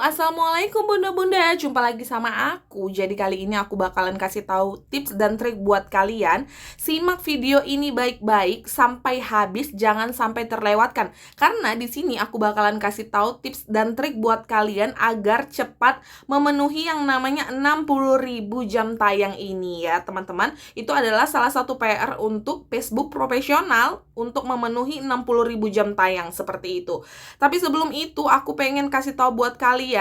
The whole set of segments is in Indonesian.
Assalamualaikum bunda-bunda. Jumpa lagi sama aku. Jadi kali ini aku bakalan kasih tahu tips dan trik buat kalian. Simak video ini baik-baik sampai habis, jangan sampai terlewatkan. Karena di sini aku bakalan kasih tahu tips dan trik buat kalian agar cepat memenuhi yang namanya 60.000 jam tayang ini ya, teman-teman. Itu adalah salah satu PR untuk Facebook profesional untuk memenuhi 60.000 jam tayang seperti itu. Tapi sebelum itu aku pengen kasih tahu buat kalian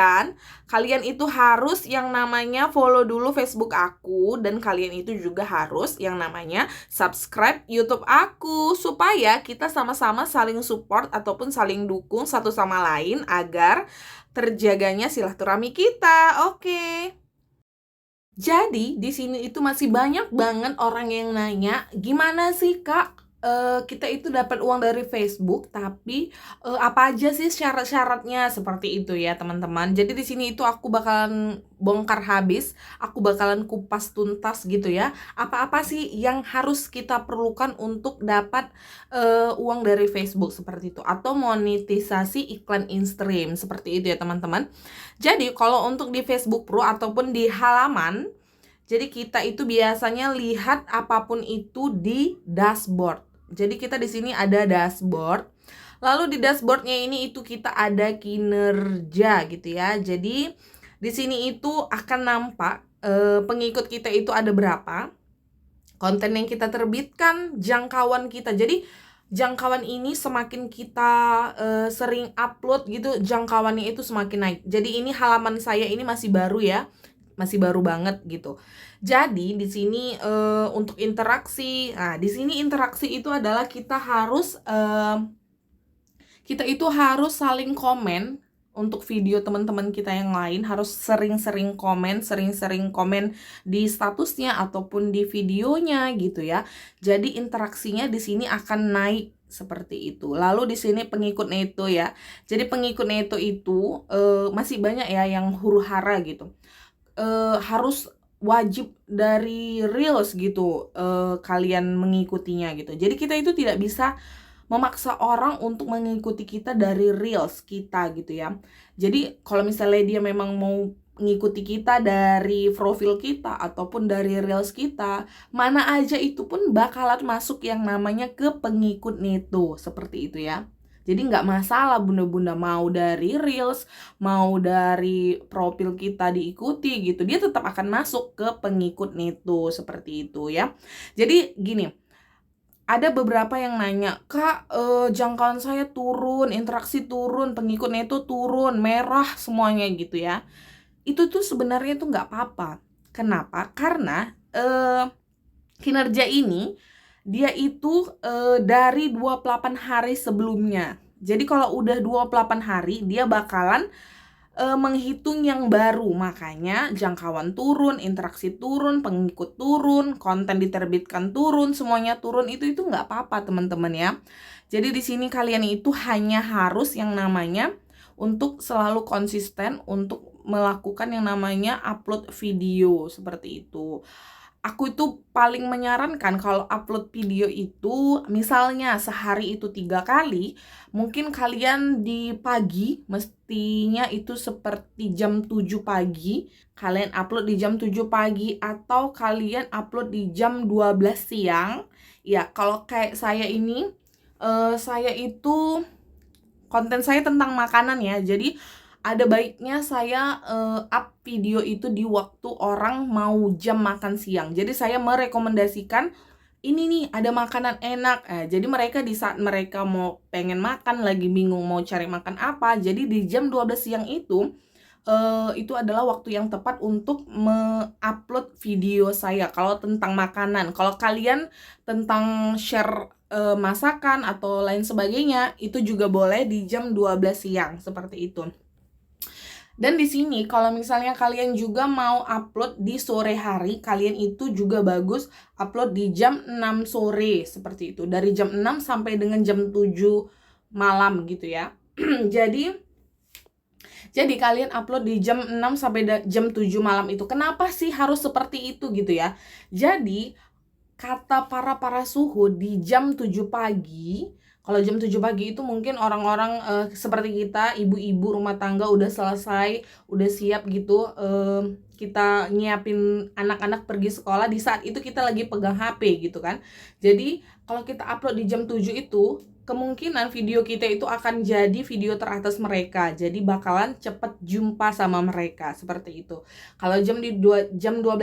itu harus yang namanya follow dulu Facebook aku, dan kalian itu juga harus yang namanya subscribe YouTube aku, supaya kita sama-sama saling support ataupun saling dukung satu sama lain agar terjaganya silaturahmi kita. Oke. Jadi di sini itu masih banyak banget orang yang nanya, gimana sih Kak, kita itu dapat uang dari Facebook, tapi apa aja sih syarat-syaratnya, seperti itu ya teman-teman. Jadi di sini itu aku bakalan bongkar habis, aku bakalan kupas tuntas gitu ya. Apa-apa sih yang harus kita perlukan untuk dapat uang dari Facebook seperti itu, atau monetisasi iklan in-stream seperti itu ya teman-teman. Jadi kalau untuk di Facebook Pro ataupun di halaman, jadi kita itu biasanya lihat apapun itu di dashboard. Jadi kita di sini ada dashboard. Lalu di dashboardnya ini itu kita ada kinerja gitu ya. Jadi di sini itu akan nampak pengikut kita itu ada berapa, konten yang kita terbitkan, jangkauan kita. Jadi jangkauan ini semakin kita sering upload gitu, jangkauannya itu semakin naik. Jadi ini halaman saya ini masih baru ya, masih baru banget gitu. Jadi di sini untuk interaksi, nah di sini interaksi itu adalah kita itu harus saling komen. Untuk video teman-teman kita yang lain harus sering-sering komen di statusnya ataupun di videonya gitu ya. Jadi interaksinya di sini akan naik seperti itu. Lalu di sini pengikutnya itu ya. Jadi pengikutnya itu masih banyak ya yang huru-hara gitu. Harus wajib dari Reels gitu kalian mengikutinya gitu. Jadi kita itu tidak bisa memaksa orang untuk mengikuti kita dari Reels kita gitu ya. Jadi kalau misalnya dia memang mau mengikuti kita dari profil kita ataupun dari Reels kita, mana aja itu pun bakalan masuk yang namanya ke pengikut Neto, seperti itu ya. Jadi nggak masalah bunda-bunda mau dari Reels, mau dari profil kita diikuti gitu, dia tetap akan masuk ke pengikut Neto, seperti itu ya. Jadi gini, ada beberapa yang nanya, Kak, jangkauan saya turun, interaksi turun, pengikutnya itu turun, merah semuanya gitu ya. Itu tuh sebenarnya tuh nggak apa-apa. Kenapa? Karena kinerja ini dia itu dari 28 hari sebelumnya. Jadi kalau udah 28 hari, dia bakalan menghitung yang baru. Makanya jangkauan turun, interaksi turun, pengikut turun, konten diterbitkan turun, semuanya turun. Itu nggak apa-apa teman-teman ya. Jadi di sini kalian itu hanya harus yang namanya untuk selalu konsisten untuk melakukan yang namanya upload video seperti itu. Aku itu paling menyarankan kalau upload video itu misalnya sehari itu 3 kali, mungkin kalian di pagi mestinya itu seperti jam 7 pagi, kalian upload di jam 7 pagi, atau kalian upload di jam 12 siang. Ya, kalau kayak saya ini, saya itu konten saya tentang makanan ya, jadi ada baiknya saya up video itu di waktu orang mau jam makan siang. Jadi saya merekomendasikan ini nih ada makanan enak. Jadi mereka di saat mereka mau pengen makan, lagi bingung mau cari makan apa, jadi di jam 12 siang itu adalah waktu yang tepat untuk me-upload video saya kalau tentang makanan. Kalau kalian tentang share masakan atau lain sebagainya, itu juga boleh di jam 12 siang seperti itu. Dan di sini kalau misalnya kalian juga mau upload di sore hari, kalian itu juga bagus upload di jam 6 sore seperti itu. Dari jam 6 sampai dengan jam 7 malam gitu ya. Jadi kalian upload di jam 6 sampai jam 7 malam itu. Kenapa sih harus seperti itu gitu ya? Jadi kata para suhu di jam 7 pagi Kalau jam 7 pagi itu mungkin orang-orang seperti kita, ibu-ibu rumah tangga udah selesai, udah siap gitu. Kita nyiapin anak-anak pergi sekolah, di saat itu kita lagi pegang HP gitu kan. Jadi kalau kita upload di jam 7 itu, kemungkinan video kita itu akan jadi video teratas mereka. Jadi bakalan cepet jumpa sama mereka, seperti itu. Kalau jam 12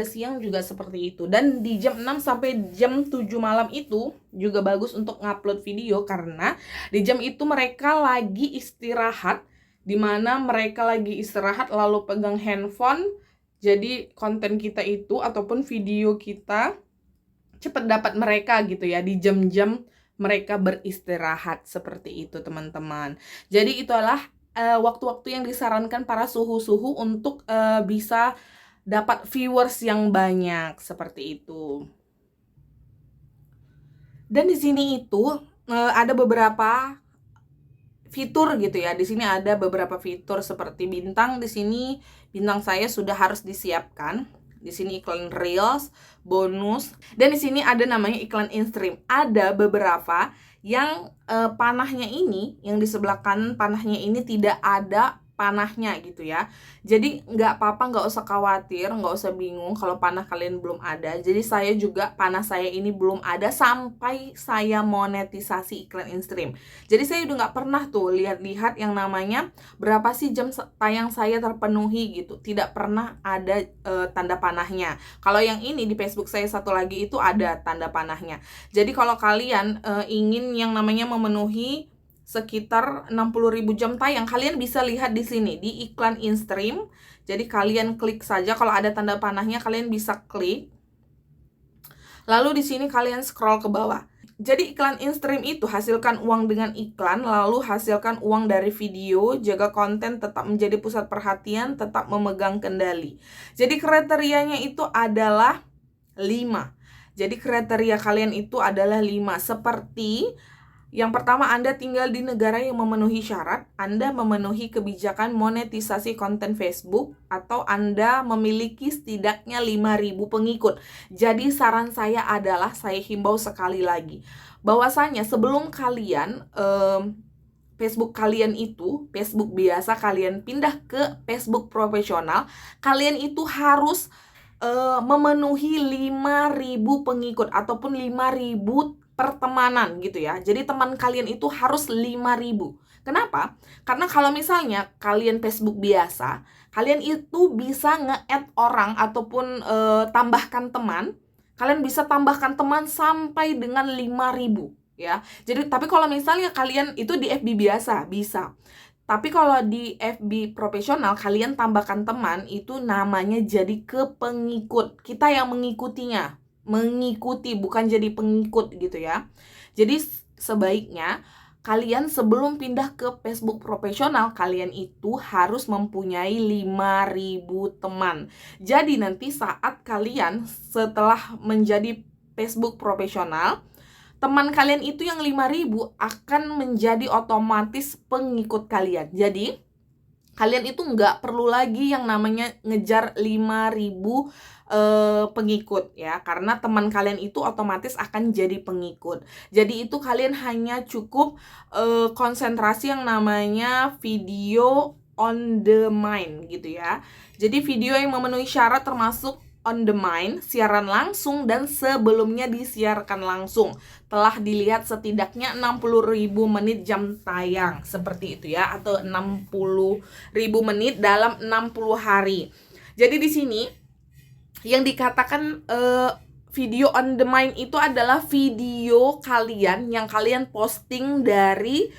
siang juga seperti itu. Dan di jam 6 sampai jam 7 malam itu juga bagus untuk ngupload video, karena di jam itu mereka lagi istirahat, dimana mereka lagi istirahat lalu pegang handphone. Jadi konten kita itu ataupun video kita cepet dapat mereka gitu ya, di jam-jam mereka beristirahat, seperti itu teman-teman. Jadi itulah waktu-waktu yang disarankan para suhu-suhu untuk bisa dapat viewers yang banyak, seperti itu. Dan di sini itu ada beberapa fitur gitu ya. Di sini ada beberapa fitur seperti bintang. Di sini bintang saya sudah harus disiapkan. Di sini iklan reels, bonus, dan di sini ada namanya iklan in-stream. Ada beberapa yang panahnya ini, yang di sebelah kanan panahnya ini tidak ada panahnya gitu ya. Jadi nggak apa-apa, nggak usah khawatir, nggak usah bingung kalau panah kalian belum ada. Jadi saya juga, panah saya ini belum ada sampai saya monetisasi iklan in-stream. Jadi saya udah nggak pernah tuh lihat-lihat yang namanya berapa sih jam tayang saya terpenuhi gitu. Tidak pernah ada tanda panahnya. Kalau yang ini di Facebook saya satu lagi itu ada tanda panahnya. Jadi kalau kalian ingin yang namanya memenuhi sekitar 60.000 jam tayang, kalian bisa lihat di sini di iklan in-stream. Jadi kalian klik saja, kalau ada tanda panahnya kalian bisa klik. Lalu di sini kalian scroll ke bawah. Jadi iklan in-stream itu hasilkan uang dengan iklan, lalu hasilkan uang dari video, jaga konten, tetap menjadi pusat perhatian, tetap memegang kendali. Jadi kriterianya itu adalah 5. Jadi kriteria kalian itu adalah 5, seperti yang pertama, Anda tinggal di negara yang memenuhi syarat, Anda memenuhi kebijakan monetisasi konten Facebook, atau Anda memiliki setidaknya 5.000 pengikut. Jadi saran saya adalah, saya himbau sekali lagi, bahwasanya sebelum kalian Facebook kalian itu, Facebook biasa, kalian pindah ke Facebook profesional, kalian itu harus memenuhi 5.000 pengikut ataupun 5.000 pertemanan gitu ya. Jadi teman kalian itu harus 5.000. Kenapa? Karena kalau misalnya kalian Facebook biasa, kalian itu bisa nge-add orang ataupun tambahkan teman. Kalian bisa tambahkan teman sampai dengan 5.000 ya. Jadi tapi kalau misalnya kalian itu di FB biasa bisa. Tapi kalau di FB profesional, kalian tambahkan teman, itu namanya jadi ke pengikut. Kita yang mengikutinya. Mengikuti, bukan jadi pengikut gitu ya. Jadi sebaiknya kalian sebelum pindah ke Facebook profesional, kalian itu harus mempunyai 5.000 teman. Jadi nanti saat kalian setelah menjadi Facebook profesional, teman kalian itu yang 5.000 akan menjadi otomatis pengikut kalian. Jadi kalian itu nggak perlu lagi yang namanya ngejar 5.000 pengikut ya, karena teman kalian itu otomatis akan jadi pengikut. Jadi itu kalian hanya cukup konsentrasi yang namanya video on demand gitu ya. Jadi video yang memenuhi syarat termasuk on demand, siaran langsung, dan sebelumnya disiarkan langsung. Telah dilihat setidaknya 60.000 menit jam tayang, seperti itu ya, atau 60.000 menit dalam 60 hari. Jadi di sini yang dikatakan video on demand itu adalah video kalian yang kalian posting dari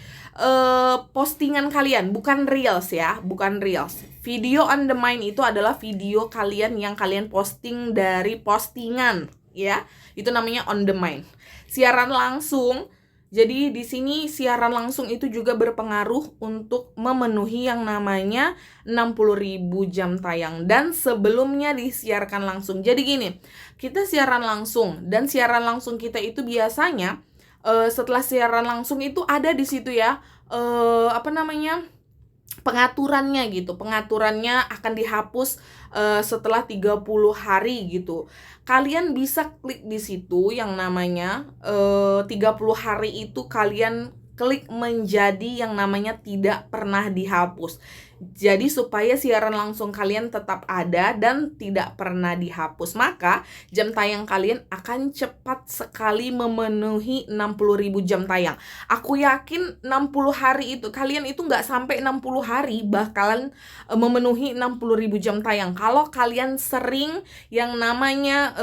postingan kalian, bukan reels ya, bukan reels. Video on demand itu adalah video kalian yang kalian posting dari postingan ya. Itu namanya on demand. Siaran langsung. Jadi di sini siaran langsung itu juga berpengaruh untuk memenuhi yang namanya 60.000 jam tayang, dan sebelumnya disiarkan langsung. Jadi gini, kita siaran langsung, dan siaran langsung kita itu biasanya setelah siaran langsung itu ada di situ ya pengaturannya gitu. Pengaturannya akan dihapus setelah 30 hari gitu. Kalian bisa klik di situ yang namanya 30 hari itu kalian klik menjadi yang namanya tidak pernah dihapus. Jadi supaya siaran langsung kalian tetap ada dan tidak pernah dihapus, maka jam tayang kalian akan cepat sekali memenuhi 60.000 jam tayang. Aku yakin 60 hari itu, kalian itu nggak sampai 60 hari bakalan memenuhi 60.000 jam tayang. Kalau kalian sering yang namanya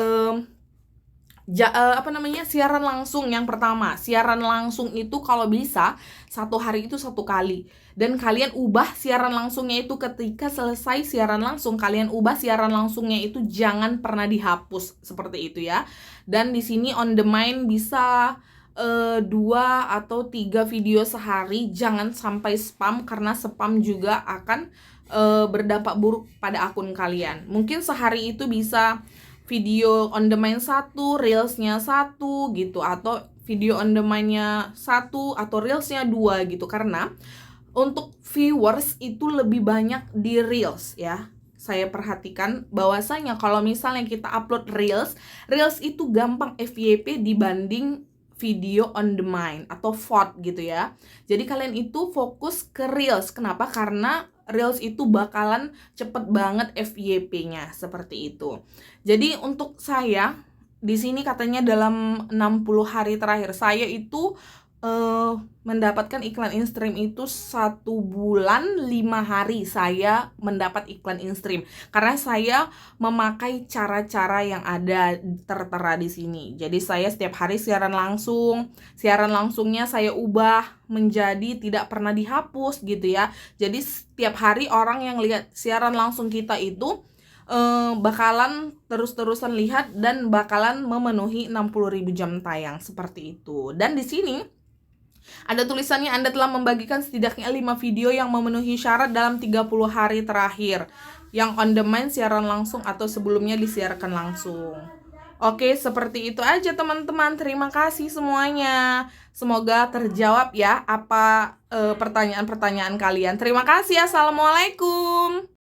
siaran langsung. Yang pertama, siaran langsung itu kalau bisa satu hari itu satu kali, dan kalian ubah siaran langsungnya itu ketika selesai siaran langsung, kalian ubah siaran langsungnya itu jangan pernah dihapus, seperti itu ya. Dan di sini on demand bisa 2 atau 3 video sehari, jangan sampai spam karena spam juga akan berdampak buruk pada akun kalian. Mungkin sehari itu bisa video on demand 1, reelsnya 1 gitu, atau video on demand-nya 1 atau reelsnya 2 gitu, karena untuk viewers itu lebih banyak di reels ya. Saya perhatikan bahwasanya kalau misalnya kita upload reels itu gampang FYP dibanding video on demand atau VOD gitu ya. Jadi kalian itu fokus ke reels. Kenapa? Karena reels itu bakalan cepet banget FYP-nya, seperti itu. Jadi untuk saya di sini katanya dalam 60 hari terakhir saya itu mendapatkan iklan in-stream itu 1 bulan 5 hari saya mendapat iklan in-stream, karena saya memakai cara-cara yang ada tertera di sini. Jadi saya setiap hari siaran langsungnya saya ubah menjadi tidak pernah dihapus gitu ya. Jadi setiap hari orang yang lihat siaran langsung kita itu bakalan terus-terusan lihat dan bakalan memenuhi 60.000 jam tayang, seperti itu. Dan di sini ada tulisannya Anda telah membagikan setidaknya 5 video yang memenuhi syarat dalam 30 hari terakhir, yang on demand, siaran langsung, atau sebelumnya disiarkan langsung. Oke, seperti itu aja teman-teman. Terima kasih semuanya. Semoga terjawab ya apa pertanyaan-pertanyaan kalian. Terima kasih. Assalamualaikum.